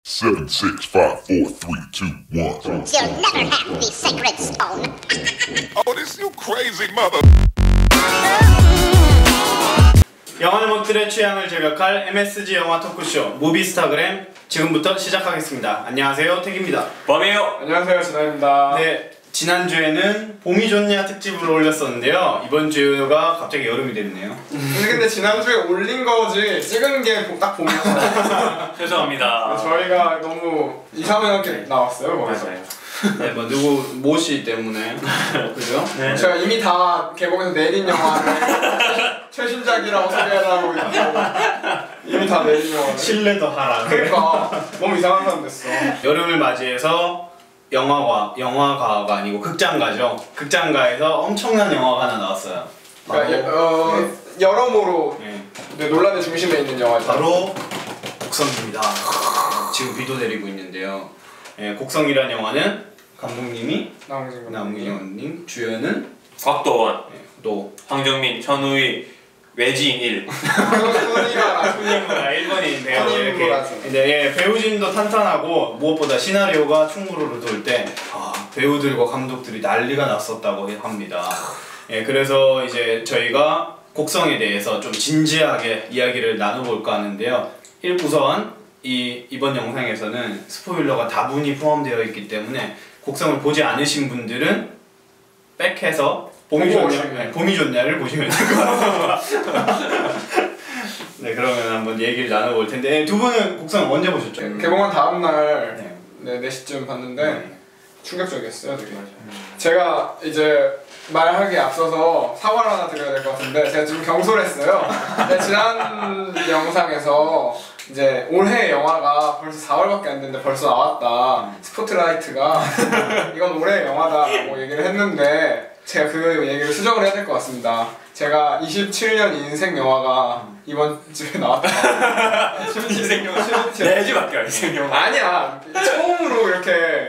7, 6, 5, 4, 3, 2, 1. You'll never have the sacred stone. Oh, this you crazy mother. 영화 제목들의 취향을 저격할 MSG 영화 토크쇼 무비스타그램 지금부터 시작하겠습니다. 안녕하세요, 택입니다. 범이에요. 안녕하세요, 진아입니다. 네, 지난주에는 봄이 좋냐 특집을 올렸었는데요. 이번 주가 갑자기 여름이 됐네요. 근데 지난주에 올린 거지 찍은 게 딱 봄이었어요. 죄송합니다. 저희가 너무 이상하게 나왔어요, 거기서. 맞아요. 네, 뭐 누구 모씨 때문에 그죠? 네. 제가 이미 다 개봉해서 내린 영화를 최신작이라고 소개하고 있고 이미 다 내린 영화를. 신뢰도 하라. 그러니까 너무 이상한 사람 됐어. 여름을 맞이해서 영화가가 아니고 극장가죠. 극장가에서 엄청난 영화가 하나 나왔어요. 그러니까 여러모로 네, 논란의 중심에 있는 영화죠. 바로 곡성입니다. 지금 비도 내리고 있는데요. 예, 곡성이라는 영화는 감독님이 남궁진님, 주연은 곽도원, 또 황정민, 천우희, 외지인 1. 일본인인데요. 선임으로 하죠. 예, 배우진도 탄탄하고 무엇보다 시나리오가 충무로를 돌 때 배우들과 감독들이 난리가 났었다고 합니다. 예, 그래서 이제 저희가 곡성에 대해서 좀 진지하게 이야기를 나눠볼까 하는데요. 우선 이번 영상에서는 스포일러가 다분히 포함되어 있기 때문에 곡성을 보지 않으신 분들은 백해서 봄이 좋냐를 보시면 될 것 같습니다. 네, 그러면 한번 얘기를 나눠볼 텐데 두 분은 곡성 언제 보셨죠? 개봉한 다음 날 네. 4시쯤 봤는데 충격적이었어요, 되게. 제가 이제 말하기에 앞서서 사과를 하나 드려야 될 것 같은데 제가 좀 경솔했어요. 지난 영상에서 이제 올해 영화가 벌써 4월밖에 안 됐는데 벌써 나왔다. 스포트라이트가 이건 올해의 영화다라고 얘기를 했는데 제가 그 얘기를 수정을 해야 될 것 같습니다. 제가 27년 인생 영화가 이번 주에 나왔다. 인생 영화? 내주밖에 안 인생 영화. 아니야, 처음으로 이렇게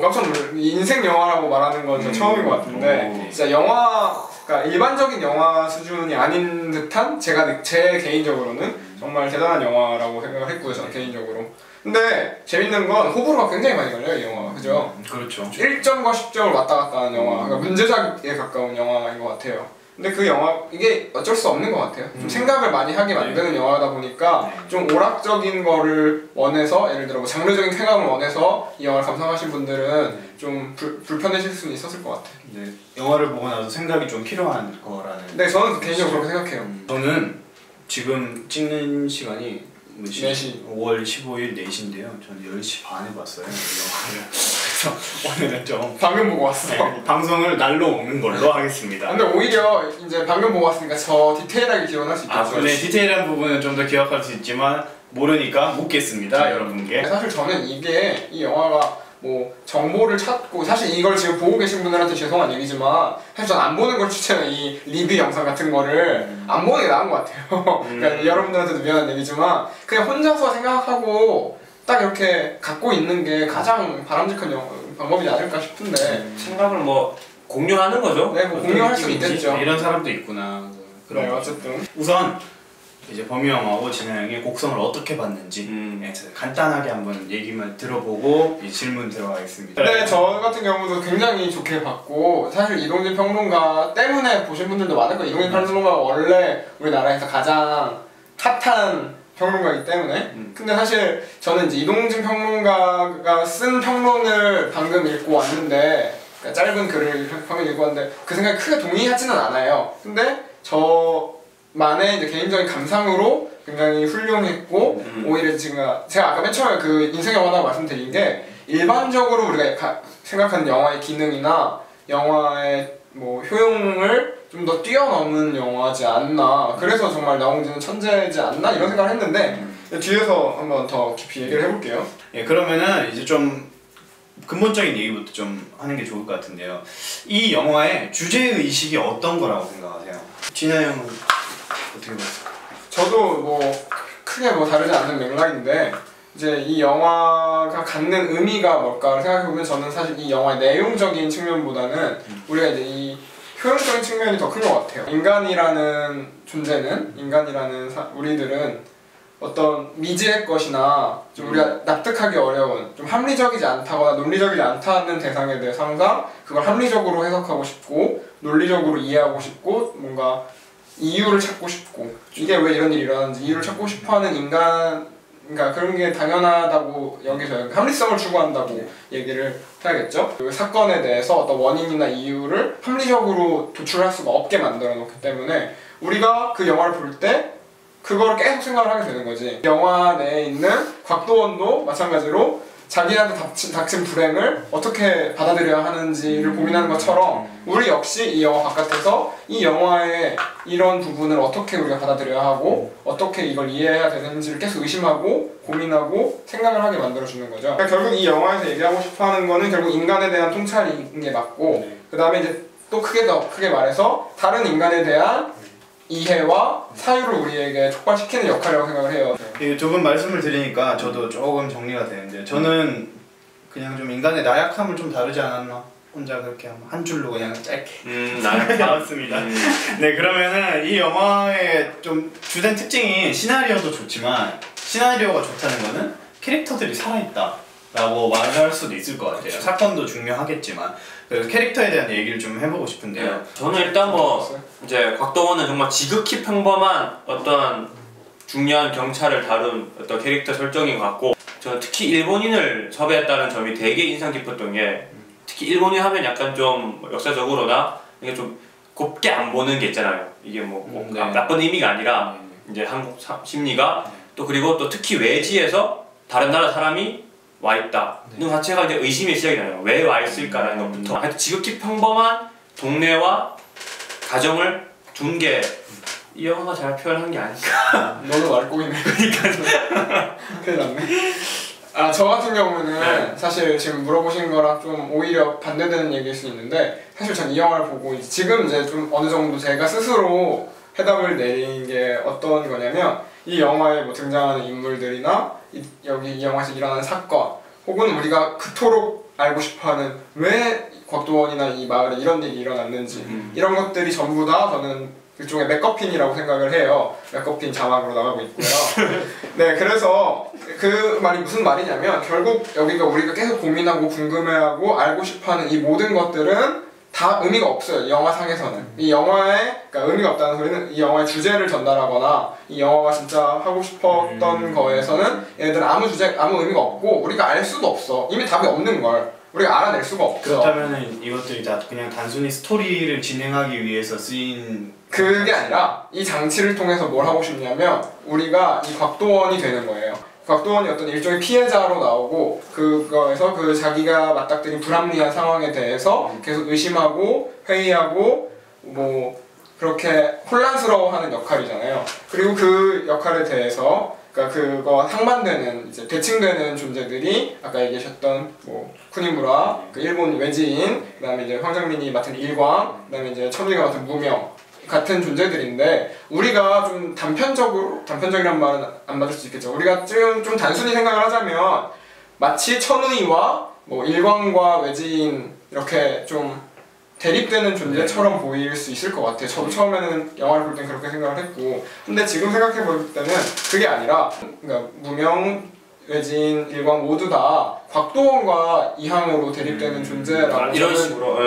깜짝 놀랐. 인생 영화라고 말하는 건 처음인 것 같은데 진짜 영화, 그러니까 일반적인 영화 수준이 아닌 듯한 제 개인적으로는 정말 대단한 영화라고 생각을 했고요, 저는 개인적으로. 근데 재밌는 건 호불호가 굉장히 많이 걸려요, 이 영화가. 그죠? 그렇죠. 1점과 10점을 왔다 갔다 하는 영화, 그러니까 문제작에 가까운 영화인 것 같아요. 근데 그 영화, 이게 어쩔 수 없는 것 같아요. 좀 생각을 많이 하게 만드는 영화다 보니까 좀 오락적인 거를 원해서, 예를 들어 뭐 장르적인 쾌감을 원해서 이 영화를 감상하신 분들은 좀 불편해질 수는 있었을 것 같아요. 네, 영화를 보고 나서 생각이 좀 필요한 거라는. 네, 저는 개인적으로 그렇게 생각해요. 저는 지금 찍는 시간이 4시. 5월 15일 4시인데요. 저는 10시 반에 봤어요, 이 영화를. 그래서 오늘은 좀 방금 보고 왔어. 방송을 날로 먹는 걸로 하겠습니다. 근데 오히려 이제 방금 보고 왔으니까 저 디테일하게 기원할 수 있겠죠. 네, 디테일한 부분은 좀 더 기억할 수 있지만 모르니까 묻겠습니다, 여러분께. 사실 저는 이 영화가 뭐 정보를 찾고, 사실 이걸 지금 보고 계신 분들한테 죄송한 얘기지만 사실 전 안 보는 걸 추천해요. 이 리뷰 영상 같은 거를 안 보는 게 나은 것 같아요. 그러니까 여러분들한테도 미안한 얘기지만 그냥 혼자서 생각하고 딱 이렇게 갖고 있는 게 가장 바람직한 방법이지 않을까 싶은데 생각을 뭐 공유하는 거죠? 네, 뭐 공유할 수 있겠죠. 이런 사람도 있구나. 네, 어쨌든 우선 이제 범이 형하고 진아 형이 곡성을 어떻게 봤는지 간단하게 한번 얘기만 들어보고 질문 들어가겠습니다. 네, 저 같은 경우도 굉장히 좋게 봤고, 사실 이동진 평론가 때문에 보신 분들도 많을 거예요. 이동진 평론가가 원래 우리나라에서 가장 핫한 평론가이기 때문에. 근데 사실 저는 이제 이동진 평론가가 쓴 평론을 방금 읽고 왔는데, 그러니까 짧은 글을 방금 읽고 왔는데 그 생각에 크게 동의하지는 않아요. 근데 저만의 이제 개인적인 감상으로 굉장히 훌륭했고, 오히려 제가 아까 맨 처음에 그 인생 영화라고 말씀드린 게 일반적으로 우리가 생각하는 영화의 기능이나 영화의 뭐 효용을 좀 더 뛰어넘은 영화지 않나, 그래서 정말 나홍진은 천재지 않나 이런 생각을 했는데 뒤에서 한번 더 깊이 얘기를 해볼게요. 예, 그러면은 이제 좀 근본적인 얘기부터 좀 하는 게 좋을 것 같은데요. 이 영화의 주제의식이 어떤 거라고 생각하세요? 진아 형은 어떻게 봤어요? 저도 뭐 크게 뭐 다르지 않는 맥락인데 이제 이 영화가 갖는 의미가 뭘까를 생각해보면 저는 사실 이 영화의 내용적인 측면보다는 우리가 이제 이 효용적인 측면이 더 큰 것 같아요. 인간이라는 존재는, 우리들은 어떤 미지의 것이나 좀 우리가 납득하기 어려운 좀 합리적이지 않다거나 논리적이지 않다는 대상에 대해서 항상 그걸 합리적으로 해석하고 싶고 논리적으로 이해하고 싶고 뭔가 이유를 찾고 싶고 이게 왜 이런 일이 일어나는지 이유를 찾고 싶어하는 인간 그러니까 그런 게 당연하다고 여기서 합리성을 추구한다고 얘기를 해야겠죠. 그 사건에 대해서 어떤 원인이나 이유를 합리적으로 도출할 수가 없게 만들어 놓기 때문에 우리가 그 영화를 볼 때 그걸 계속 생각을 하게 되는 거지. 영화 내에 있는 곽도원도 마찬가지로 자기한테 닥친 불행을 어떻게 받아들여야 하는지를 고민하는 것처럼 우리 역시 이 영화 바깥에서 이 영화의 이런 부분을 어떻게 우리가 받아들여야 하고 어떻게 이걸 이해해야 되는지를 계속 의심하고 고민하고 생각을 하게 만들어주는 거죠. 그러니까 결국 이 영화에서 얘기하고 싶어하는 거는 결국 인간에 대한 통찰인 게 맞고 그 다음에 이제 또 더 크게 말해서 다른 인간에 대한 이해와 사유를 우리에게 촉발시키는 역할이라고 생각을 해요. 두 분 말씀을 들으니까 저도 조금 정리가 되는데 저는 그냥 좀 인간의 나약함을 좀 다루지 않았나? 혼자 그렇게 한 줄로 그냥 짧게 나왔습니다. 네, 그러면은 이 영화의 좀 주된 특징이 시나리오도 좋지만 시나리오가 좋다는 거는 캐릭터들이 살아있다 라고 말할 수도 있을 것 같아요. 그렇죠. 사건도 중요하겠지만 그래서 캐릭터에 대한 얘기를 좀 해보고 싶은데요. 네. 저는 일단 뭐 이제 곽도원은 정말 지극히 평범한 어떤 중요한 경찰을 다룬 어떤 캐릭터 설정인 것 같고 저는 특히 일본인을 섭외했다는 점이 되게 인상 깊었던 게 특히 일본인 하면 약간 좀 역사적으로나 이게 좀 곱게 안 보는 게 있잖아요. 이게 뭐 네. 나쁜 의미가 아니라 이제 한국 심리가 또 그리고 또 특히 외지에서 다른 나라 사람이 와 있다. 이 자체가 이제 의심의 시작이 나요. 왜 와 있을까라는 것부터. 하여튼 지극히 평범한 동네와 가정을 둔 게 이 영화가 잘 표현한 게 아닐까. 너도 말 꼬이네. 그러니까 큰일 났네. 아, 저 같은 경우는 네. 사실 지금 물어보신 거랑 좀 오히려 반대되는 얘기일 수 있는데 사실 전 이 영화를 보고 지금 이제 좀 어느 정도 제가 스스로 해답을 내린 게 어떤 거냐면 이 영화에 뭐 등장하는 인물들이나 여기 이 영화에서 일어나는 사건 혹은 우리가 그토록 알고 싶어하는 왜 곽도원이나 이 마을에 이런 일이 일어났는지 이런 것들이 전부 다 저는 일종의 맥거핀이라고 생각을 해요. 맥거핀 자막으로 나가고 있고요. 네, 그래서 그 말이 무슨 말이냐면 결국 여기가 우리가 계속 고민하고 궁금해하고 알고 싶어하는 이 모든 것들은 다 의미가 없어요. 이 영화상에서는. 이 영화에 그러니까 의미가 없다는 소리는 이 영화의 주제를 전달하거나 이 영화가 진짜 하고 싶었던 거에서는 얘네들은 아무 의미가 없고 우리가 알 수도 없어. 이미 답이 없는 걸 우리가 알아낼 수가 없어. 그렇다면은 이것들이 다 그냥 단순히 스토리를 진행하기 위해서 쓰인 그게 아니라 이 장치를 통해서 뭘 하고 싶냐면 우리가 이 곽도원이 되는 거예요. 곽도원이 어떤 일종의 피해자로 나오고 그거에서 그 자기가 맞닥뜨린 불합리한 상황에 대해서 계속 의심하고 회의하고 뭐 그렇게 혼란스러워하는 역할이잖아요. 그리고 그 역할에 대해서 그러니까 그거와 상반되는 이제 대칭되는 존재들이 아까 얘기하셨던 뭐 쿠니무라 그 일본 외지인 그다음에 이제 황정민이 맡은 일광 그다음에 이제 천우이가 맡은 무명 같은 존재들인데 우리가 좀 단편적이란 말은 안 맞을 수 있겠죠. 우리가 좀 단순히 생각을 하자면 마치 천우이와 뭐 일광과 외지인 이렇게 좀 대립되는 존재처럼 보일 수 있을 것 같아요. 저도 처음에는 영화를 볼 땐 그렇게 생각을 했고 근데 지금 생각해 볼 때는 그게 아니라 그러니까 무명, 외진, 일광 모두 다 곽도원과 이항으로 대립되는 존재라고 이런 식으로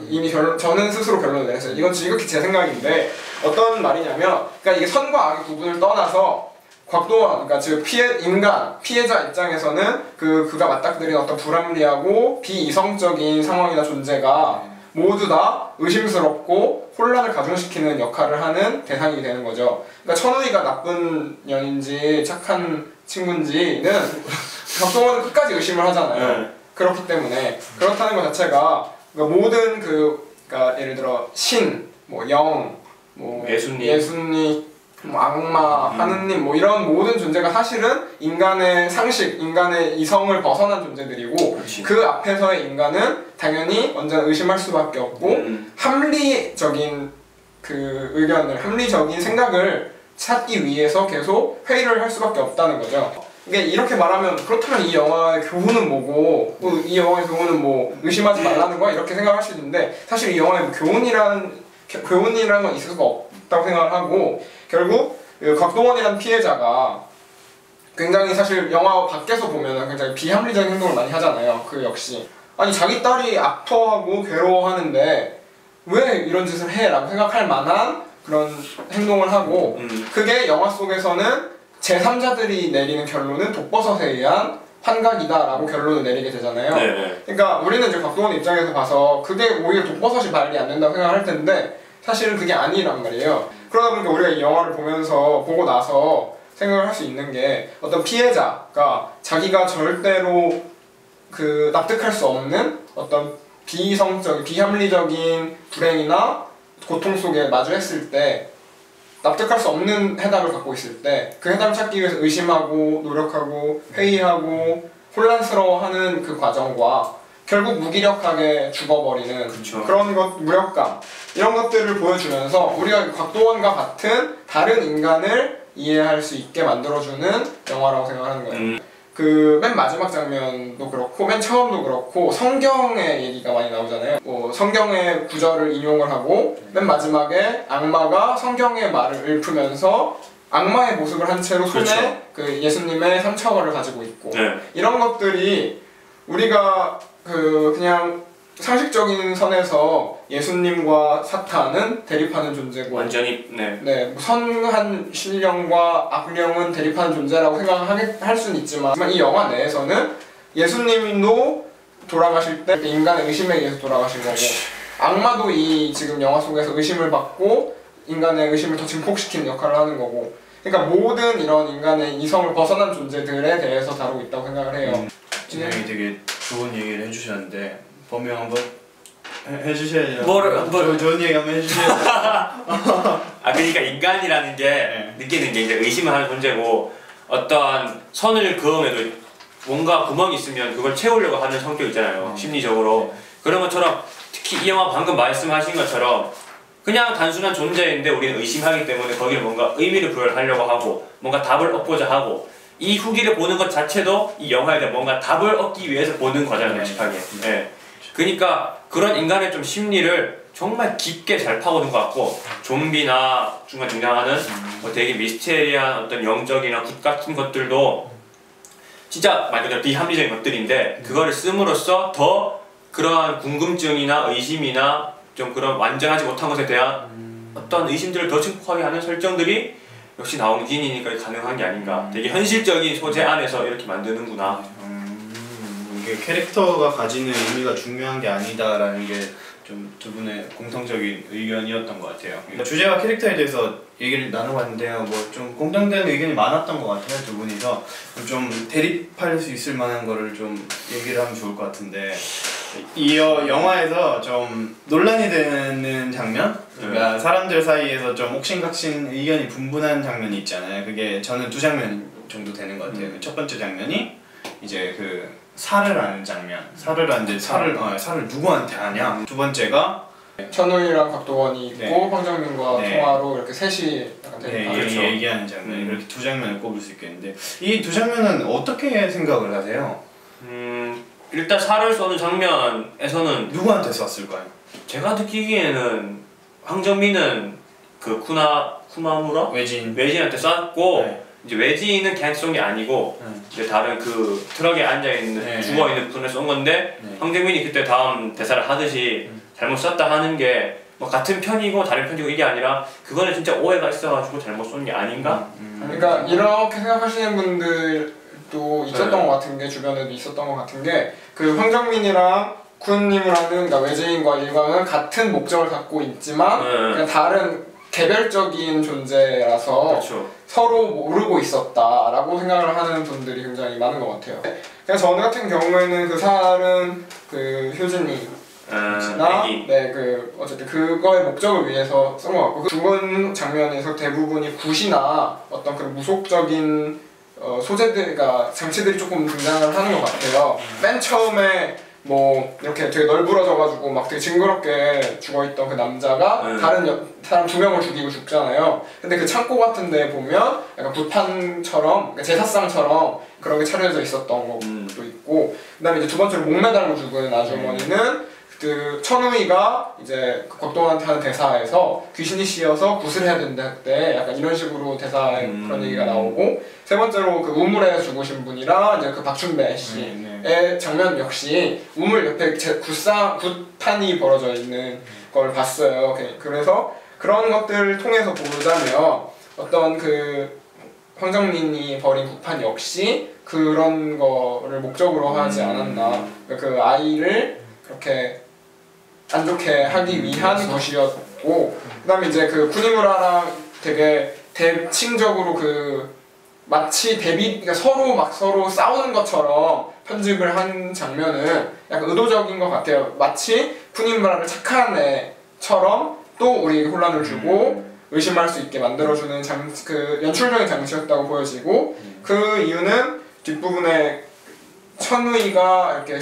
이미 저는 스스로 결론을 내렸어요. 이건 지극히 제 생각인데 어떤 말이냐면 그러니까 이게 선과 악의 구분을 떠나서 곽도원, 그러니까 즉 피해자 입장에서는 그가 맞닥뜨린 어떤 불합리하고 비이성적인 상황이나 존재가 모두 다 의심스럽고 혼란을 가중시키는 역할을 하는 대상이 되는 거죠. 그러니까 천우이가 나쁜 년인지 착한 친구인지는 곽도원은 끝까지 의심을 하잖아요. 네. 그렇기 때문에 그렇다는 것 자체가 그러니까 모든 그러니까 예를 들어 신, 뭐 영, 뭐 예수님, 뭐 악마, 하느님 뭐 이런 모든 존재가 사실은 인간의 상식, 인간의 이성을 벗어난 존재들이고 그렇지. 그 앞에서의 인간은 당연히 언제나 의심할 수밖에 없고 합리적인 그 의견을, 합리적인 생각을 찾기 위해서 계속 회의를 할 수밖에 없다는 거죠. 이게 이렇게 말하면 그렇다면 이 영화의 교훈은 뭐고 이 영화의 교훈은 뭐 의심하지 말라는 거야 이렇게 생각할 수 있는데 사실 이 영화에 교훈이라는 건 있을 수가 없다고 생각을 하고 결국 곽도원이라는 피해자가 굉장히 사실 영화 밖에서 보면은 굉장히 비합리적인 행동을 많이 하잖아요. 그 역시 아니 자기 딸이 아파하고 괴로워하는데 왜 이런 짓을 해? 라고 생각할 만한 그런 행동을 하고 그게 영화 속에서는 제3자들이 내리는 결론은 독버섯에 의한 환각이다 라고 결론을 내리게 되잖아요. 네. 그러니까 우리는 이제 곽도원 입장에서 봐서 그게 오히려 독버섯이 말이 안 된다고 생각할 텐데 사실은 그게 아니란 말이에요. 그러다 보니까 우리가 이 영화를 보고 나서 생각을 할 수 있는 게 어떤 피해자가 자기가 절대로 그 납득할 수 없는 어떤 비합리적인 불행이나 고통 속에 마주했을 때 납득할 수 없는 해답을 갖고 있을 때 그 해답을 찾기 위해서 의심하고 노력하고 회의하고 혼란스러워하는 그 과정과 결국 무기력하게 죽어버리는 그런 무력감 이런 것들을 보여주면서 우리가 곽도원과 같은 다른 인간을 이해할 수 있게 만들어주는 영화라고 생각하는 거예요. 그 맨 마지막 장면도 그렇고 맨 처음도 그렇고 성경의 얘기가 많이 나오잖아요. 성경의 구절을 인용을 하고 맨 마지막에 악마가 성경의 말을 읊으면서 악마의 모습을 한 채로 손에 그렇죠. 그 예수님의 상처를 가지고 있고 이런 것들이 우리가 그냥 상식적인 선에서 예수님과 사탄은 대립하는 존재고 완전히 선한 신령과 악령은 대립하는 존재라고 생각할 수는 있지만 이 영화 내에서는 예수님도 돌아가실 때 인간의 의심에 의해서 돌아가신 거고 악마도 이 지금 영화 속에서 의심을 받고 인간의 의심을 더 증폭시키는 역할을 하는 거고 그러니까 모든 이런 인간의 이성을 벗어난 존재들에 대해서 다루고 있다고 생각을 해요. 진영이 되게 좋은 얘기를 해주셨는데 범용 한번 해주셔야죠. 좋은 얘기 한번 해주셔야죠. 그러니까 인간이라는 게 느끼는 게 이제 의심을 하는 존재고 어떤 선을 그음에도 뭔가 구멍이 있으면 그걸 채우려고 하는 성격 있잖아요. 심리적으로. 그런 것처럼 특히 이 영화 방금 말씀하신 것처럼 그냥 단순한 존재인데 우리는 의심하기 때문에 거기에 뭔가 의미를 부여하려고 하고 뭔가 답을 얻고자 하고 이 후기를 보는 것 자체도 이 영화에 대해 뭔가 답을 얻기 위해서 보는 거잖아요. 솔직하게. 그러니까 그런 인간의 좀 심리를 정말 깊게 잘 파고든 것 같고 좀비나 중간 등장하는 되게 미스테리한 어떤 영적이나 굿 같은 것들도 진짜 말 그대로 비합리적인 것들인데 그거를 씀으로써 더 그러한 궁금증이나 의심이나 좀 그런 완전하지 못한 것에 대한 어떤 의심들을 더 증폭하게 하는 설정들이 역시 나온진이니까 가능한 게 아닌가. 되게 현실적인 소재 안에서 이렇게 만드는구나. 이게 캐릭터가 가지는 의미가 중요한 게 아니다라는 게 좀 두 분의 공통적인 의견이었던 것 같아요. 주제와 캐릭터에 대해서 얘기를 나눠봤는데요. 뭐 좀 공통된 의견이 많았던 것 같아요. 두 분이서 좀 대립할 수 있을 만한 거를 좀 얘기를 하면 좋을 것 같은데 이 영화에서 좀 논란이 되는 장면? 그러니까 사람들 사이에서 좀 옥신각신 의견이 분분한 장면이 있잖아요. 그게 저는 두 장면 정도 되는 것 같아요. 첫 번째 장면이 이제 그 살을 하는 장면. 살을 하는데 살을 누구한테 하냐? 두 번째가 천우희랑 곽도원이 있고 황정민과 통화로 이렇게 셋이 약간 그렇죠. 얘기하는 장면. 이렇게 두 장면을 꼽을 수 있겠는데 이 두 장면은 어떻게 생각을 하세요? 일단 살을 쏘는 장면에서는 누구한테 쐈을까요? 제가 느끼기에는 황정민은 그 쿠마무라? 외지인한테 쐈고 이제 외지인은 그냥 쏜 게 아니고 이제 다른 그 트럭에 앉아있는 죽어있는 분을 쏜 건데 황정민이 그때 다음 대사를 하듯이 잘못 쐈다 하는 게 뭐 같은 편이고 다른 편이고 이게 아니라 그거는 진짜 오해가 있어가지고 잘못 쏜 게 아닌가? 그러니까 이렇게 생각하시는 분들도 있었던 것 같은 게 주변에도 있었던 것 같은 게 그 황정민이랑 군님을 하는 그러니까 외지인과 일광은 같은 목적을 갖고 있지만 그냥 다른 개별적인 존재라서 그렇죠. 서로 모르고 있었다라고 생각을 하는 분들이 굉장히 많은 것 같아요. 그냥 저 같은 경우에는 그 살은 그 효진이 그 어쨌든 그거의 목적을 위해서 쓴 것 같고 그 죽은 장면에서 대부분이 굿이나 어떤 그런 무속적인 소재들, 그러니까 장치들이 조금 등장을 하는 것 같아요. 맨 처음에 뭐 이렇게 되게 널브러져가지고 막 되게 징그럽게 죽어있던 그 남자가 다른 사람 두 명을 죽이고 죽잖아요. 근데 그 창고 같은 데 보면 약간 불판처럼 그러니까 제사상처럼 그런 게 차려져 있었던 것도 있고 그 다음에 이제 두 번째로 목매달고 죽은 아주머니는 그 천우희가 이제 그 곽도원한테 하는 대사에서 귀신이 씌어서 굿을 해야 된다 때 약간 이런 식으로 대사에 그런 얘기가 나오고, 세 번째로 그 우물에 죽으신 분이랑 이제 그 박춘배 씨의 장면 역시 우물 옆에 굿판이 벌어져 있는 걸 봤어요. 그래서 그런 것들을 통해서 보자면 어떤 그 황정민이 벌인 굿판 역시 그런 거를 목적으로 하지 않았나. 그 아이를 그렇게 안 좋게 하기 위한 것이었고, 그 다음에 이제 그 쿠니무라랑 되게 대칭적으로 그 마치 그러니까 서로 싸우는 것처럼 편집을 한 장면은 약간 의도적인 것 같아요. 마치 쿠니무라를 착한 애처럼 또 우리에게 혼란을 주고 의심할 수 있게 만들어주는 그 연출적인 장치였다고 보여지고, 그 이유는 뒷부분에 천우희가 이렇게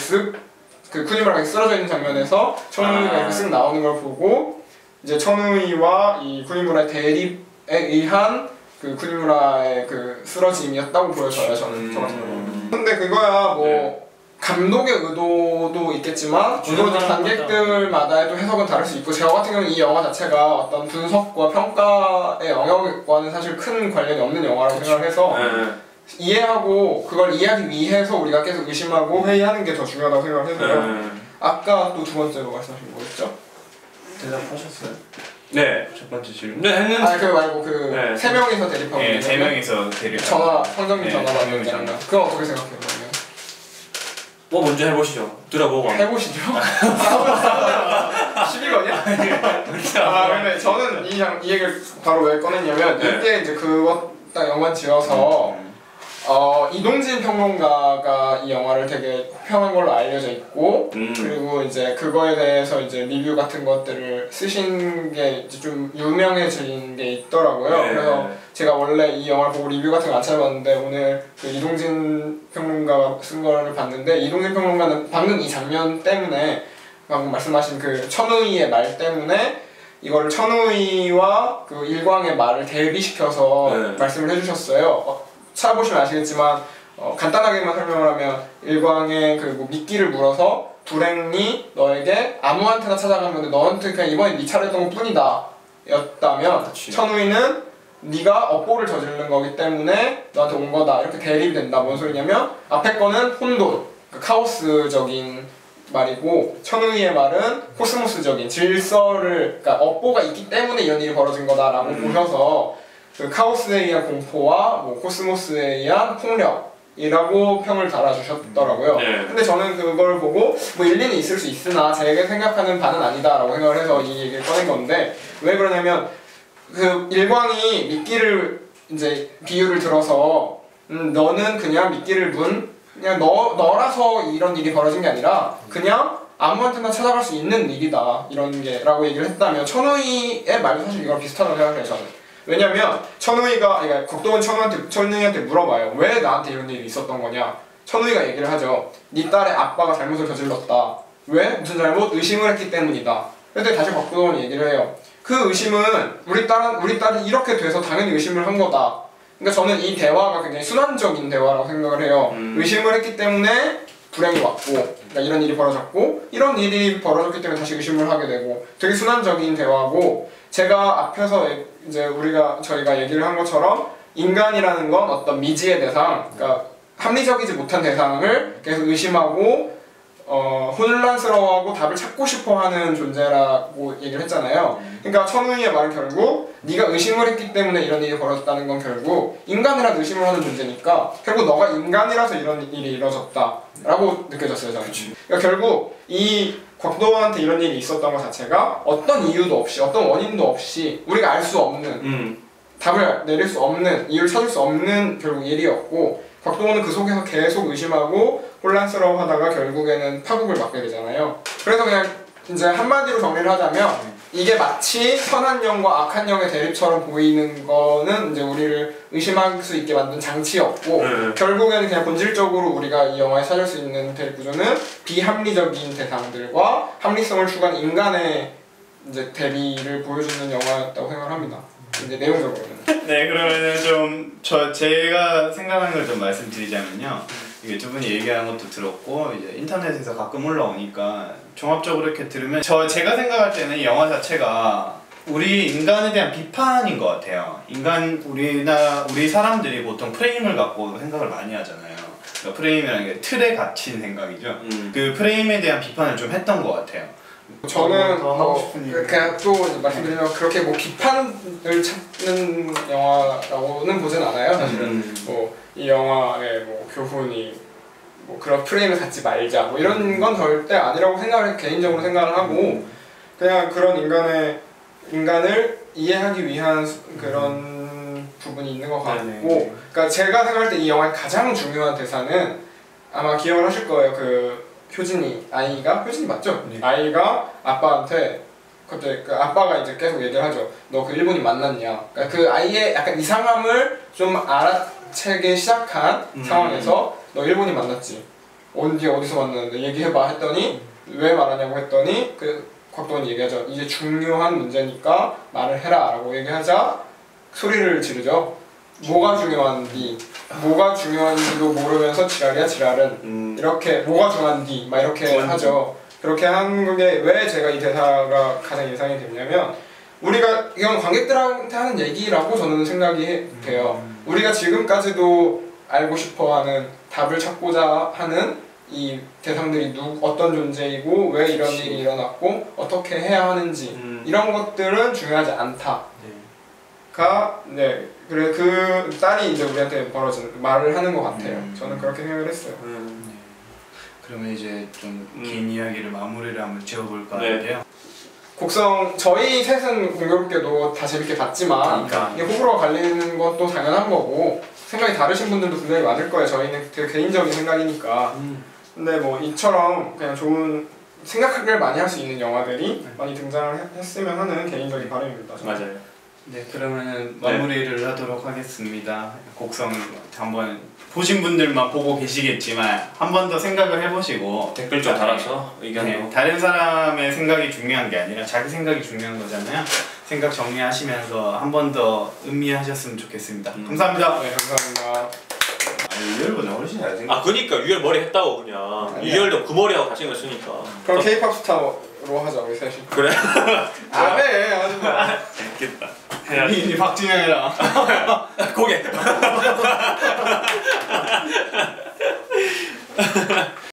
그 쿠니무라가 쓰러져 있는 장면에서 천우희가 이렇게 쓱 나오는 걸 보고, 이제 천우희와 이 쿠니무라의 대립에 의한 그 쿠니무라의 그 쓰러짐이었다고 보여져요, 저는. 근데 그거야 뭐 감독의 의도도 있겠지만 그거 관객들마다의 또 해석은 다를 수 있고, 제가 같은 경우는 이 영화 자체가 어떤 분석과 평가의 영역과는 사실 큰 관련이 없는 영화라고 생각해서 이해하고 그걸 이해하기 위해서 우리가 계속 의심하고 회의하는 게 더 중요하다고 생각해서요. 아까 또 두 번째로 말씀하신 뭐였죠? 대답하셨어요? 네, 첫 번째 질문. 네, 했는데. 아, 그거 말고 그 세 명이서 대립하고 네, 세 명이서 대립. 황정민 전화 받는 장면. 그건 어떻게 생각해요, 그러면? 뭐 먼저 해보시죠. 들어보고. 해보시죠. 12건이야? 아, 근데 저는 이 얘기를 바로 왜 꺼냈냐면 이때 이제 그거 딱 연관 지어서 이동진 평론가가 이 영화를 되게 호평한 걸로 알려져 있고, 그리고 이제 그거에 대해서 이제 리뷰 같은 것들을 쓰신 게 이제 좀 유명해진 게 있더라고요. 그래서 제가 원래 이 영화를 보고 리뷰 같은 거 안 찾아봤는데 오늘 그 이동진 평론가가 쓴 거를 봤는데, 이동진 평론가는 방금 이 장면 때문에, 방금 말씀하신 그 천우희의 말 때문에 이거를 천우희와 그 일광의 말을 대비시켜서 말씀을 해주셨어요. 찾아보시면 아시겠지만 간단하게만 설명을 하면 일광의 그 뭐 미끼를 물어서 불행이 너에게 아무한테나 찾아가면 너한테 그냥 이번에 네 차례였던 것 뿐이다 였다면, 천우희는 네가 업보를 저지르는 거기 때문에 너한테 온 거다, 이렇게 대립이 된다. 뭔 소리냐면 앞에 거는 혼돈, 그 카오스적인 말이고, 천우희의 말은 코스모스적인 질서를, 그러니까 업보가 있기 때문에 이런 일이 벌어진 거다라고 보셔서 그 카오스에 의한 공포와 뭐 코스모스에 의한 폭력이라고 평을 달아주셨더라고요. 근데 저는 그걸 보고 뭐 일리는 있을 수 있으나 제가 생각하는 바는 아니다라고 생각을 해서 이 얘기를 꺼낸 건데, 왜 그러냐면 그 일광이 미끼를 이제 비유를 들어서 너는 그냥 미끼를 그냥 너라서 이런 일이 벌어진 게 아니라 그냥 아무한테나 찾아갈 수 있는 일이다, 이런 게 라고 얘기를 했다면, 천우희의 말도 사실 이거랑 비슷하다고 생각해요, 저는. 왜냐면 그러니까 곽도원 천우희한테 물어봐요. 왜 나한테 이런 일이 있었던 거냐? 천우희가 얘기를 하죠. 네 딸의 아빠가 잘못을 저질렀다. 왜? 무슨 잘못? 의심을 했기 때문이다. 그런데 다시 곽도원이 얘기를 해요. 그 의심은 우리 딸이 이렇게 돼서 당연히 의심을 한 거다. 그러니까 저는 이 대화가 굉장히 순환적인 대화라고 생각을 해요. 의심을 했기 때문에 불행이 왔고, 그러니까 이런 일이 벌어졌고, 이런 일이 벌어졌기 때문에 다시 의심을 하게 되고, 되게 순환적인 대화고, 제가 앞에서 이제 저희가 얘기를 한 것처럼 인간이라는 건 어떤 미지의 대상, 그러니까 합리적이지 못한 대상을 계속 의심하고 혼란스러워하고 답을 찾고 싶어하는 존재라고 얘기를 했잖아요. 그러니까 천우희의 말은 결국 네가 의심을 했기 때문에 이런 일이 벌어졌다는 건 결국 인간이라도 의심을 하는 존재니까 결국 너가 인간이라서 이런 일이 이루어졌다라고 느껴졌어요, 저는. 그러니까 결국 이 곽도원한테 이런 일이 있었던 것 자체가 어떤 이유도 없이, 어떤 원인도 없이 우리가 알 수 없는 답을 내릴 수 없는, 이유를 찾을 수 없는 결국 일이었고, 곽도원은 그 속에서 계속 의심하고 혼란스러워하다가 결국에는 파국을 맞게 되잖아요. 그래서 그냥 이제 한마디로 정리를 하자면 이게 마치 선한 영과 악한 영의 대립처럼 보이는 거는 이제 우리를 의심할 수 있게 만든 장치였고, 결국에는 그냥 본질적으로 우리가 이 영화에 찾을 수 있는 대립 구조는 비합리적인 대상들과 합리성을 추구한 인간의 이제 대비를 보여주는 영화였다고 생각합니다. 이제 내용적으로는. 네, 그러면은 좀 제가 생각하는 걸 좀 말씀드리자면요. 이게 두 분이 얘기하는 것도 들었고 이제 인터넷에서 가끔 올라오니까 종합적으로 이렇게 들으면 제가 생각할 때는 이 영화 자체가 우리 인간에 대한 비판인 것 같아요. 우리 사람들이 보통 프레임을 갖고 생각을 많이 하잖아요. 그러니까 프레임이라는 게 틀에 갇힌 생각이죠. 그 프레임에 대한 비판을 좀 했던 것 같아요. 저는 더 하고 싶은 얘기. 그냥 또 말씀드리면 그렇게 뭐 비판을 찾는 영화라고는 보진 않아요. 사실은 뭐 이 영화의 뭐 교훈이 뭐 그런 프레임을 갖지 말자 뭐 이런 건 절대 아니라고 개인적으로 생각을 하고 그냥 그런 인간을 이해하기 위한 그런 부분이 있는 것 같고 그러니까 제가 생각할 때 이 영화의 가장 중요한 대사는 아마 기억을 하실 거예요. 그 효진이 맞죠? 네. 아이가 아빠한테 갑자기 그 아빠가 이제 계속 얘기를 하죠. 너 그 일본인 만났냐? 그러니까 그 아이의 약간 이상함을 좀 알아채기 시작한 상황에서 너 일본인 만났지? 어디서 만났는데 얘기해봐 했더니 왜 말하냐고 했더니 그 곽도원이 얘기하죠. 이제 중요한 문제니까 말을 해라 라고 얘기하자 소리를 지르죠. 뭐가 중요한지도 모르면서 지랄이야 지랄은 이렇게 뭐가 중요한디 막 이렇게 하죠. 그렇게 한 게 왜 제가 이 대사가 가장 인상이 됐냐면 우리가 이건 관객들한테 하는 얘기라고 저는 생각이 돼요. 우리가 지금까지도 알고 싶어하는 답을 찾고자 하는 이 대상들이 어떤 존재이고 왜 이런 일이 일어났고 어떻게 해야 하는지 이런 것들은 중요하지 않다. 네, 그래 그 딸이 이제 우리한테 벌어진 말을 하는 것 같아요. 저는 그렇게 생각을 했어요. 그러면 이제 좀 긴 이야기를 마무리를 한번 지어볼까 하는데요. 곡성 저희 셋은 공교롭게도 다 재밌게 봤지만 이게 호불호가 갈리는 것도 당연한 거고 생각이 다르신 분들도 분명히 많을 거예요. 저희는 되게 개인적인 생각이니까. 근데 뭐 이처럼 그냥 좋은 생각을 많이 할 수 있는 영화들이 많이 등장을 했으면 하는 개인적인 바람입니다. 맞아요. 네, 그러면 마무리를 하도록 하겠습니다. 곡성 한번 보신 분들만 보고 계시겠지만 한 번 더 생각을 해보시고 댓글 좀 달아서 의견도 다른 사람의 생각이 중요한 게 아니라 자기 생각이 중요한 거잖아요. 생각 정리하시면서 한 번 더 음미하셨으면 좋겠습니다. 감사합니다. 네, 감사합니다. 유열보다 훨씬 잘생겼어. 그니까 유열 머리 했다고 그냥. 유열도 그 머리하고 같이 생겼으니까. 그럼 K-pop 스타로 하자 우리 셋이. 그래? 네, 하지 마. 재밌겠다. 이 박진영이랑 고개.